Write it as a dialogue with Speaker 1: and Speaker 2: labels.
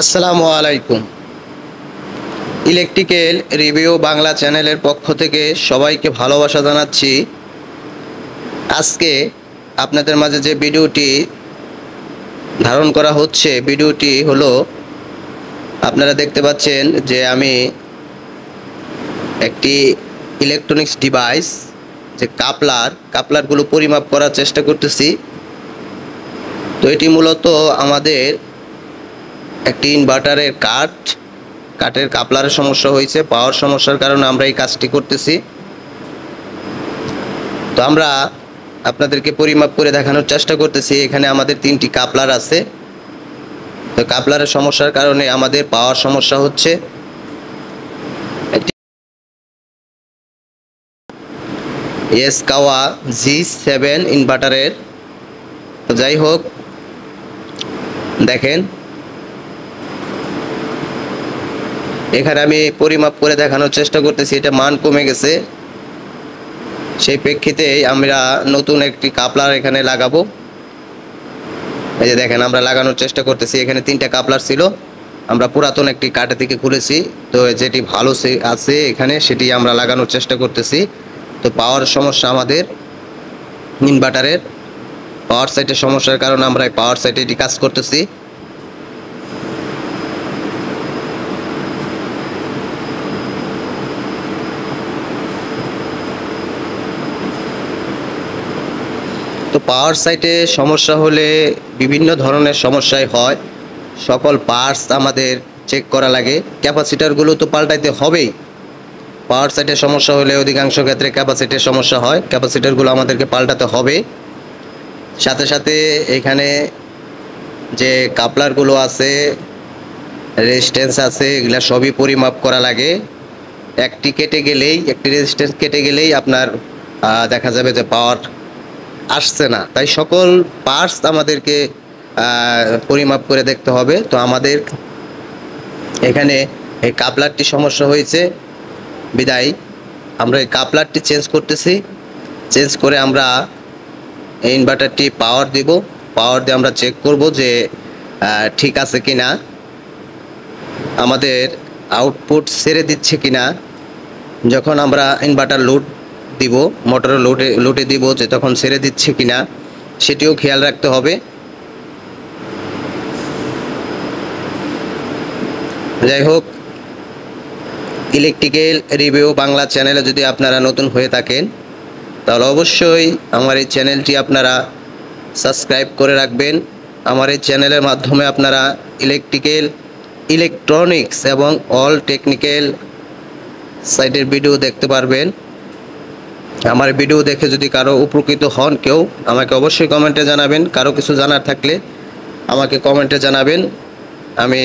Speaker 1: আসসালামু আলাইকুম। Electrical review Bangla চ্যানেলের পক্ষ থেকে সবাইকে ভালোবাসা জানাচ্ছি। আজকে আপনাদের মাঝে যে ভিডিওটি ধারণ করা হচ্ছে, ভিডিওটি হলো আপনারা দেখতে পাচ্ছেন যে আমি একটি ইলেকট্রনিক্স ডিভাইস যে কাপলারগুলো পরিমাপ করার চেষ্টা করতেছি। তো এটি মূলত আমাদের একটি ইনভার্টারের কাঠের কাপলারের সমস্যা হয়েছে, পাওয়ার সমস্যার কারণে আমরা এই কাজটি করতেছি। তো আমরা আপনাদেরকে পরিমাপ করে দেখানোর চেষ্টা করতেছি। এখানে আমাদের 3টি কাপলার আছে। তো কাপলারের সমস্যার কারণে আমাদের পাওয়ার সমস্যা হচ্ছে। কাওয়া G7 ইনভার্টারের। তো যাই হোক, দেখেন এখানে আমি পরিমাপ করে দেখানোর চেষ্টা করতেছি। এটা মান কমে গেছে, সেই প্রেক্ষিতে আমরা নতুন একটি কাপলার এখানে লাগাবো। এই যে দেখেন, আমরা লাগানোর চেষ্টা করতেছি। এখানে 3টা কাপলার ছিল, আমরা পুরাতন একটি কাঠে থেকে খুলেছি। তো যেটি ভালো আছে এখানে সেটি আমরা লাগানোর চেষ্টা করতেছি। তো পাওয়ার সমস্যা আমাদের ইনভার্টারের পাওয়ার সাইটের সমস্যার কারণে আমরা এই পাওয়ার সাইটে এটি কাজ করতেছি। তো পাওয়ার সাইটে সমস্যা হলে বিভিন্ন ধরনের সমস্যাই হয়। সকল পার্টস আমাদের চেক করা লাগে। ক্যাপাসিটারগুলো তো পাল্টাইতে হবেই। পাওয়ার সাইটে সমস্যা হলে অধিকাংশ ক্ষেত্রে ক্যাপাসিটির সমস্যা হয়, ক্যাপাসিটারগুলো আমাদেরকে পাল্টাতে হবে। সাথে সাথে এখানে যে কাপলারগুলো আছে, রেজিস্ট্যান্স আছে, এগুলা সবই পরিমাপ করা লাগে। একটি রেজিস্ট্যান্স কেটে গেলেই আপনার দেখা যাবে যে পাওয়ার আসছে না। তাই সকল পার্টস আমাদেরকে পরিমাপ করে দেখতে হবে। তো আমাদের এখানে এই কাপলারটি সমস্যা হয়েছে বিদায় আমরা এই কাপলারটি চেঞ্জ করতেছি। চেঞ্জ করে আমরা এই ইনভার্টারটি পাওয়ার দিব। পাওয়ার দিয়ে আমরা চেক করব যে ঠিক আছে কিনা, আমাদের আউটপুট ছেড়ে দিচ্ছে কিনা। যখন আমরা ইনভার্টার লোড দিব, মোটরের লোডে দিব, যে তখন ছেড়ে দিচ্ছে কিনা সেটিও খেয়াল রাখতে হবে। যাই হোক, ইলেকট্রিক্যাল রিভিউ বাংলা চ্যানেলে যদি আপনারা নতুন হয়ে থাকেন তাহলে অবশ্যই আমার এই চ্যানেলটি আপনারা সাবস্ক্রাইব করে রাখবেন। আমার এই চ্যানেলের মাধ্যমে আপনারা ইলেকট্রনিক্স এবং অল টেকনিক্যাল সাইটের ভিডিও দেখতে পারবেন। আমার ভিডিও দেখে যদি কারো উপকৃত হন কেউ, আমাকে অবশ্যই কমেন্টে জানাবেন। কারো কিছু জানার থাকলে আমাকে কমেন্টে জানাবেন। আমি